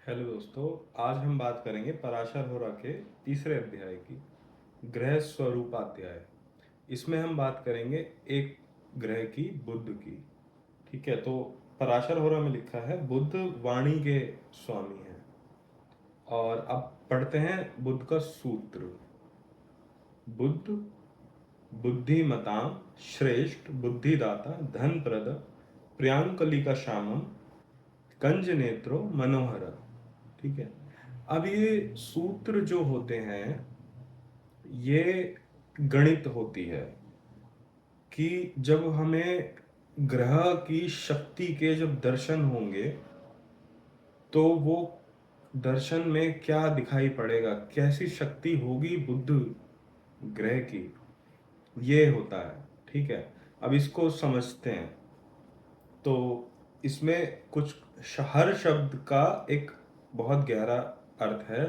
Hello दोस्तों। आज हम बात करेंगे पराशर होरा के तीसरे अध्याय की, ग्रह स्वरूपाध्याय। इसमें हम बात करेंगे एक ग्रह की, बुध की। ठीक है, तो पराशर होरा में लिखा है बुध वाणी के स्वामी हैं। और अब पढ़ते हैं बुध का सूत्र। बुध बुद्धिमतां श्रेष्ठ बुद्धिदाता धनप्रद प्रियांकलिका श्यामम कंज नेत्रो मनोहर। ठीक है, अब ये सूत्र जो होते हैं, ये गणित होती है कि जब हमें ग्रह की शक्ति के जब दर्शन होंगे तो वो दर्शन में क्या दिखाई पड़ेगा, कैसी शक्ति होगी बुध ग्रह की, ये होता है। ठीक है, अब इसको समझते हैं। तो इसमें कुछ हर शब्द का एक बहुत गहरा अर्थ है,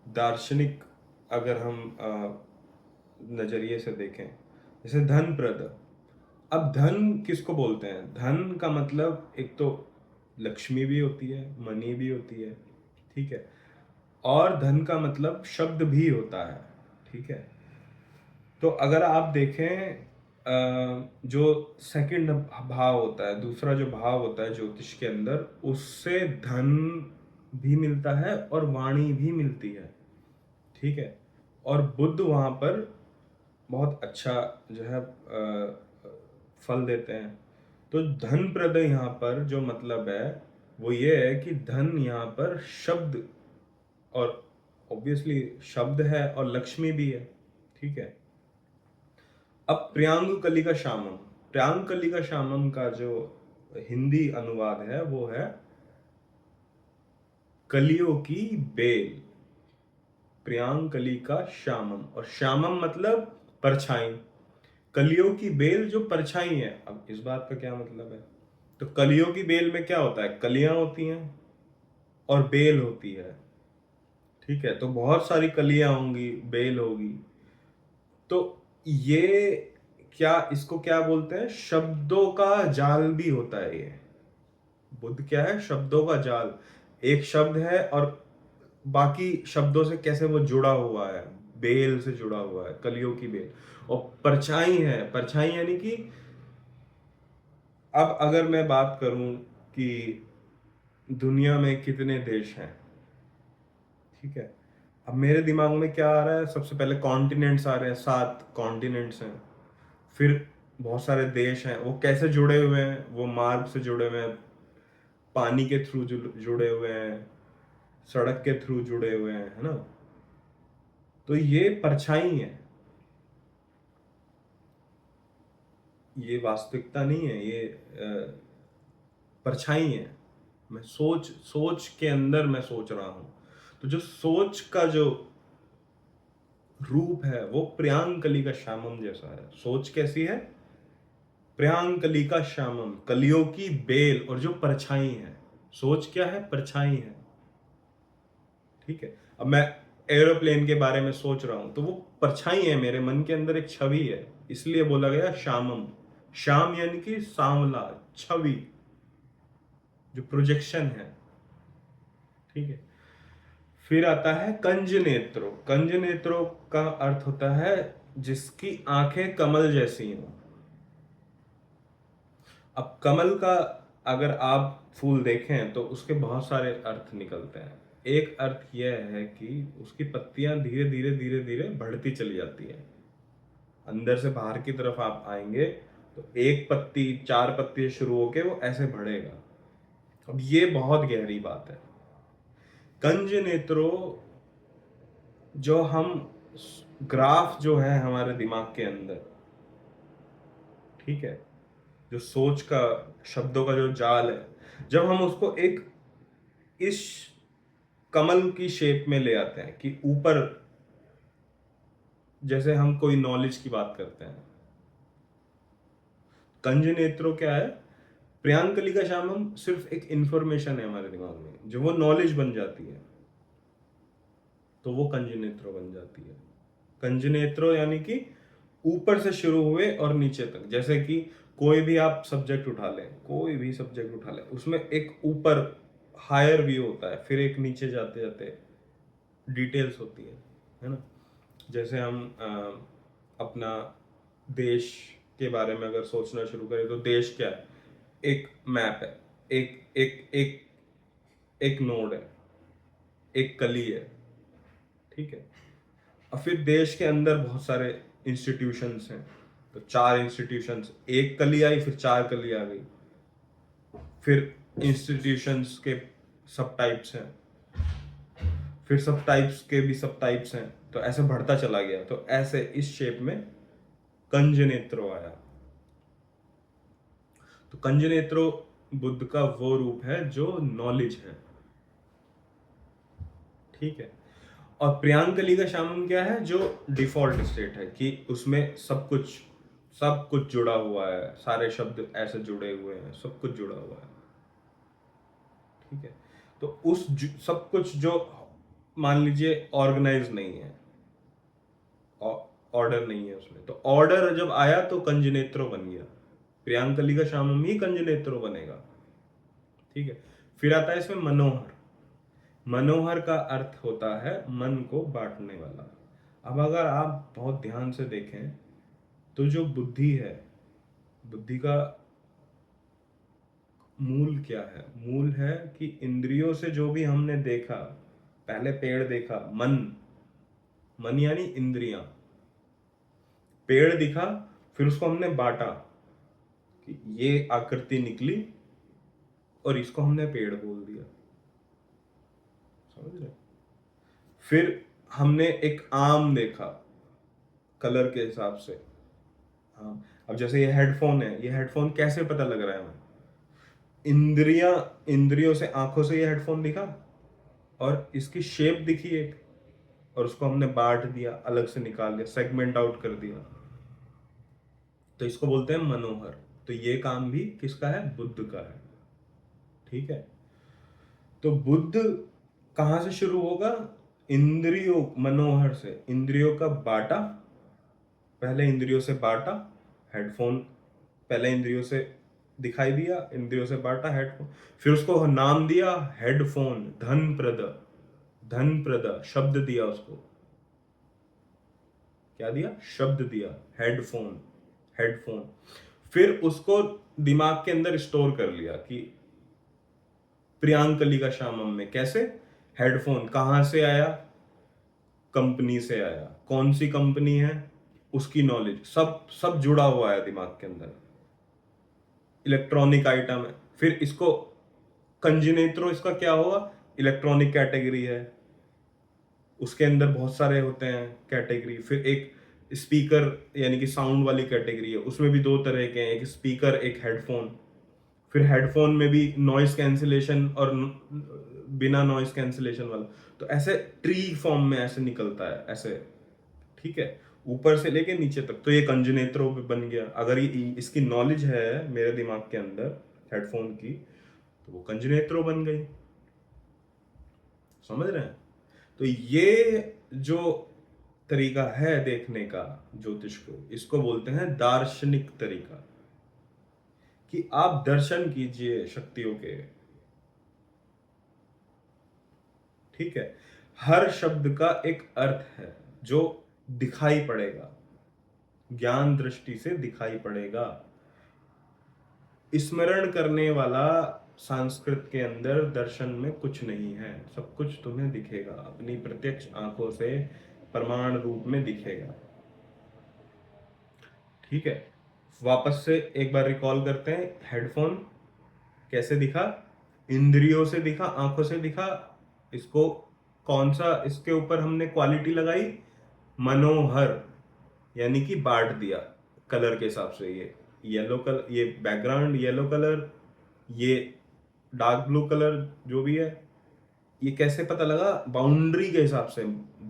दार्शनिक अगर हम नजरिए से देखें। जैसे धनप्रद, अब धन किसको बोलते हैं? धन का मतलब एक तो लक्ष्मी भी होती है, मनी भी होती है। ठीक है, और धन का मतलब शब्द भी होता है। ठीक है, तो अगर आप देखें जो सेकंड भाव होता है, दूसरा जो भाव होता है ज्योतिष के अंदर, उससे धन भी मिलता है और वाणी भी मिलती है। ठीक है, और बुध वहां पर बहुत अच्छा जो है फल देते हैं। तो धन प्रद यहाँ पर जो मतलब है वो ये है कि धन यहाँ पर शब्द, और ऑब्वियसली शब्द है और लक्ष्मी भी है। ठीक है, अब प्रियांगु कलिका श्यामम, प्रियांग कलिका श्यामम का जो हिंदी अनुवाद है वो है कलियों की बेल। प्रियांग कलिका श्यामम, और श्यामम मतलब परछाई। कलियों की बेल जो परछाई है। अब इस बात का क्या मतलब है? तो कलियों की बेल में क्या होता है? कलियां होती हैं और बेल होती है। ठीक है, तो बहुत सारी कलियां होंगी, बेल होगी। तो ये क्या, इसको क्या बोलते हैं? शब्दों का जाल भी होता है ये। बुद्ध क्या है? शब्दों का जाल। एक शब्द है और बाकी शब्दों से कैसे वो जुड़ा हुआ है, बेल से जुड़ा हुआ है, कलियों की बेल। और परछाई है, परछाई यानी कि अब अगर मैं बात करूं कि दुनिया में कितने देश हैं, ठीक है, अब मेरे दिमाग में क्या आ रहा है? सबसे पहले कॉन्टिनेंट्स आ रहे हैं, 7 कॉन्टिनेंट्स हैं। फिर बहुत सारे देश हैं, वो कैसे जुड़े हुए हैं? वो मार्ग से जुड़े हुए हैं, पानी के थ्रू जुड़े हुए हैं, सड़क के थ्रू जुड़े हुए हैं, है ना? तो ये परछाई है, ये वास्तविकता नहीं है, ये परछाई है। मैं सोच सोच के अंदर मैं सोच रहा हूं। तो जो सोच का जो रूप है वो प्रियांकली का श्यामम जैसा है। सोच कैसी है? प्रियांकली का श्यामम, कलियों की बेल, और जो परछाई है। सोच क्या है? परछाई है। ठीक है, अब मैं एरोप्लेन के बारे में सोच रहा हूं तो वो परछाई है, मेरे मन के अंदर एक छवि है, इसलिए बोला गया श्यामम। श्याम यानी कि सांवला, छवि, जो प्रोजेक्शन है। ठीक है, फिर आता है कंज नेत्रो। कंज नेत्रो का अर्थ होता है जिसकी आंखें कमल जैसी हो। अब कमल का अगर आप फूल देखें तो उसके बहुत सारे अर्थ निकलते हैं। एक अर्थ यह है कि उसकी पत्तियां धीरे धीरे धीरे धीरे बढ़ती चली जाती है। अंदर से बाहर की तरफ आप आएंगे तो एक पत्ती, 4 पत्ती शुरू होके वो ऐसे बढ़ेगा। अब ये बहुत गहरी बात है। कंज नेत्रो, जो हम ग्राफ जो है हमारे दिमाग के अंदर, ठीक है, जो सोच का, शब्दों का जो जाल है, जब हम उसको एक इस कमल की शेप में ले आते हैं कि ऊपर, जैसे हम कोई नॉलेज की बात करते हैं, कंज नेत्रो क्या है? प्रियांकली का श्यामम सिर्फ एक इंफॉर्मेशन है हमारे दिमाग में, जो वो नॉलेज बन जाती है तो वो कंज नेत्रो बन जाती है। कंज नेत्रो यानी कि ऊपर से शुरू हुए और नीचे तक। जैसे कि कोई भी आप सब्जेक्ट उठा लें, कोई भी सब्जेक्ट उठा लें, उसमें एक ऊपर हायर व्यू होता है, फिर एक नीचे जाते जाते डिटेल्स होती है ना। जैसे हम अपना देश के बारे में अगर सोचना शुरू करें तो देश क्या है, एक मैप है, एक एक एक एक नोड है, एक कली है, ठीक है। और फिर देश के अंदर बहुत सारे इंस्टीट्यूशंस हैं, तो 4 इंस्टीट्यूशंस, एक कली आई फिर 4 कली आ गई, फिर इंस्टीट्यूशंस के सब टाइप्स हैं, फिर सब टाइप्स के भी सब टाइप्स हैं, तो ऐसे बढ़ता चला गया। तो ऐसे इस शेप में कंजनेत्रो आया। तो कंजनेत्रो बुद्ध का वो रूप है जो नॉलेज है, ठीक है। और प्रियांकली का शामम क्या है, जो डिफॉल्ट स्टेट है कि उसमें सब कुछ जुड़ा हुआ है, सारे शब्द ऐसे जुड़े हुए हैं, सब कुछ जुड़ा हुआ है, ठीक है। तो सब कुछ जो मान लीजिए ऑर्गेनाइज नहीं है, ऑर्डर नहीं है उसमें, तो ऑर्डर जब आया तो कंजनेत्रो बन गया, प्रियांकली का शामम ही कंजनेत्रो बनेगा, ठीक है। फिर आता है इसमें मनोहर। मनोहर का अर्थ होता है मन को बांटने वाला। अब अगर आप बहुत ध्यान से देखें तो जो बुद्धि है, बुद्धि का मूल क्या है, मूल है कि इंद्रियों से जो भी हमने देखा, पहले पेड़ देखा, मन, मन यानी इंद्रियां, पेड़ दिखा, फिर उसको हमने बांटा कि ये आकृति निकली और इसको हमने पेड़ बोल दिया, समझ रहे। फिर हमने एक आम देखा कलर के हिसाब से, हाँ। अब जैसे ये हेडफोन है, ये हेडफोन कैसे पता लग रहा है हमें, इंद्रियों से, आंखों से ये हेडफोन दिखा और इसकी शेप दिखी एक, और उसको हमने बांट दिया, अलग से निकाल दिया, सेगमेंट आउट कर दिया, तो इसको बोलते हैं मनोहर। तो ये काम भी किसका है, बुद्ध का है, ठीक है। तो बुद्ध कहां से शुरू होगा, इंद्रियों, मनोहर से, इंद्रियों का बाटा, पहले इंद्रियों से बाटा, हेडफोन पहले इंद्रियों से दिखाई दिया, इंद्रियों से बांटा हेडफोन, फिर उसको नाम दिया हेडफोन, धन प्रद, धन प्रद शब्द दिया उसको, क्या दिया, शब्द दिया, हेडफोन, हेडफोन। फिर उसको दिमाग के अंदर स्टोर कर लिया कि प्रियांकली का शामम में कैसे, हेडफोन कहां से आया, कंपनी से आया, कौन सी कंपनी है, उसकी नॉलेज, सब सब जुड़ा हुआ है दिमाग के अंदर, इलेक्ट्रॉनिक आइटम है। फिर इसको कंजिनेत्रो, इसका क्या होगा, इलेक्ट्रॉनिक कैटेगरी है, उसके अंदर बहुत सारे होते हैं कैटेगरी। फिर एक स्पीकर यानी कि साउंड वाली कैटेगरी है, उसमें भी 2 तरह के हैं, एक स्पीकर एक हेडफोन। फिर हेडफोन में भी नॉइस कैंसिलेशन और बिना नॉइस कैंसिलेशन वाला, तो ऐसे ट्री फॉर्म में ऐसे निकलता है ऐसे, ठीक है, ऊपर से लेके नीचे तक। तो ये कंजनेत्रो बन गया। अगर ये इसकी नॉलेज है मेरे दिमाग के अंदर हेडफोन की, तो वो कंजनेत्रो बन गई, समझ रहे हैं। तो ये जो तरीका है देखने का ज्योतिष को, इसको बोलते हैं दार्शनिक तरीका, कि आप दर्शन कीजिए शक्तियों के, ठीक है। हर शब्द का एक अर्थ है जो दिखाई पड़ेगा, ज्ञान दृष्टि से दिखाई पड़ेगा। स्मरण करने वाला संस्कृत के अंदर दर्शन में कुछ नहीं है, सब कुछ तुम्हें दिखेगा, अपनी प्रत्यक्ष आंखों से प्रमाण रूप में दिखेगा, ठीक है। वापस से एक बार रिकॉल करते हैं, हेडफोन कैसे दिखा, इंद्रियों से दिखा, आंखों से दिखा, इसको कौन सा, इसके ऊपर हमने क्वालिटी लगाई, मनोहर, यानी कि बांट दिया कलर के हिसाब से, ये येलो कलर, ये बैकग्राउंड येलो कलर, ये डार्क ब्लू कलर जो भी है, ये कैसे पता लगा, बाउंड्री के हिसाब से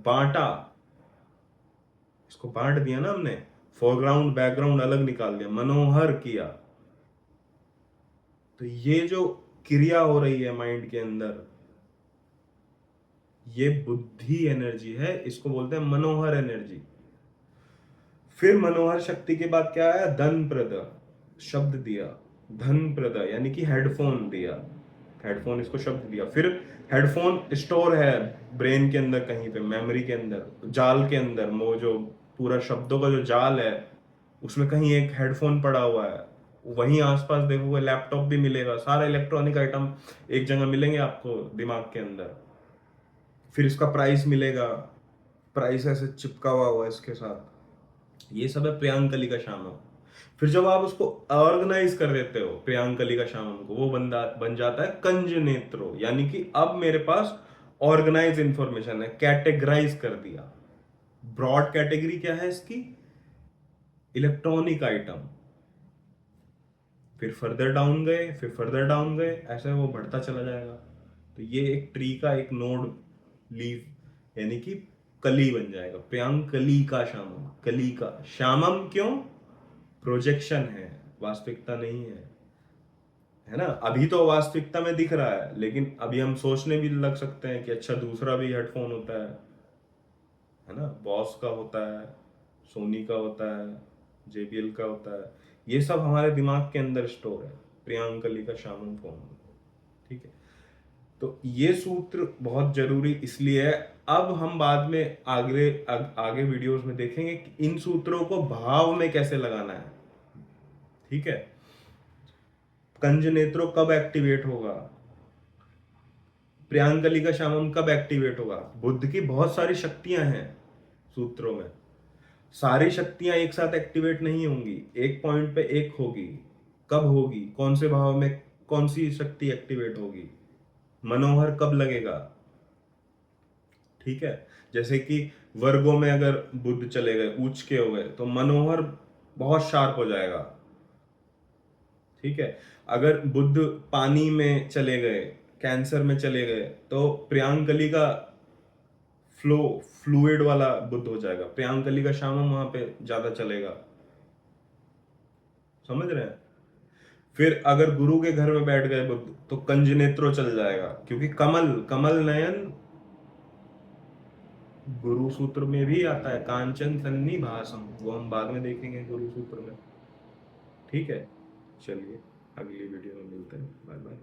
बांटा, इसको बांट दिया ना हमने, फोरग्राउंड बैकग्राउंड अलग निकाल दिया, मनोहर किया। तो ये जो क्रिया हो रही है माइंड के अंदर, ये बुद्धि एनर्जी है, इसको बोलते हैं मनोहर एनर्जी। फिर मनोहर शक्ति के बाद क्या आया, धन प्रद, शब्द दिया, धन प्रद यानी कि हेडफोन दिया, हेडफोन इसको शब्द दिया। फिर हेडफोन स्टोर है ब्रेन के अंदर, कहीं पे मेमोरी के अंदर, जाल के अंदर, वो जो पूरा शब्दों का जो जाल है उसमें कहीं एक हेडफोन पड़ा हुआ है। वहीं आसपास देखोगे लैपटॉप भी मिलेगा, सारे इलेक्ट्रॉनिक आइटम एक जगह मिलेंगे आपको दिमाग के अंदर। फिर इसका प्राइस मिलेगा, प्राइस ऐसे चिपका हुआ है इसके साथ। ये सब है प्रियांकली का शामम। फिर जब आप उसको ऑर्गेनाइज कर देते हो प्रियांकली का शामम को, वो बन जाता है कंज नेत्रो, यानी कि अब मेरे पास ऑर्गेनाइज इंफॉर्मेशन है, कैटेगराइज कर दिया। ब्रॉड कैटेगरी क्या है इसकी? Electronic item. फिर फर्दर डाउन गए, फिर फर्दर डाउन गए, ऐसे वो बढ़ता चला जाएगा। तो ये एक ट्री का एक नोड, लीफ, यानी कि कली बन जाएगा। प्रियांकली का शामम, कली का शामम क्यों? प्रोजेक्शन है, वास्तविकता नहीं है ना। अभी तो वास्तविकता में दिख रहा है, लेकिन अभी हम सोचने भी लग सकते हैं कि अच्छा दूसरा भी हेडफोन होता है ना, बॉस का होता है, सोनी का होता है, JBL का होता है। ये सब हमारे दिमाग के अंदर स्टोर है, प्रियांकली का शामम फोन। ठीक है, तो ये सूत्र बहुत जरूरी इसलिए है। अब हम बाद में आगे वीडियोस में देखेंगे कि इन सूत्रों को भाव में कैसे लगाना है। ठीक है, कंज नेत्रो कब एक्टिवेट होगा, प्रियांकली का शामम कब एक्टिवेट होगा। बुद्ध की बहुत सारी शक्तियां हैं सूत्रों में, सारी शक्तियां एक साथ एक्टिवेट नहीं होंगी, एक पॉइंट पे एक होगी। कब होगी, कौन से भाव में कौन सी शक्ति एक्टिवेट होगी, मनोहर कब लगेगा। ठीक है, जैसे कि वर्गों में अगर बुद्ध चले गए, उच्च के हो गए, तो मनोहर बहुत शार्प हो जाएगा। ठीक है, अगर बुद्ध पानी में चले गए, कैंसर में चले गए, तो प्रियांकली का फ्लूइड वाला बुद्ध हो जाएगा, प्रियांकली का शामम वहां पे ज्यादा चलेगा। समझ रहे हैं? फिर अगर गुरु के घर में बैठ गए बुद्ध, तो कंज नेत्रो चल जाएगा, क्योंकि कमल कमल नयन गुरु सूत्र में भी आता है, कांचन सन्निभासम, वो हम बाद में देखेंगे गुरु सूत्र में। ठीक है, चलिए अगली वीडियो में मिलते हैं, बाय बाय।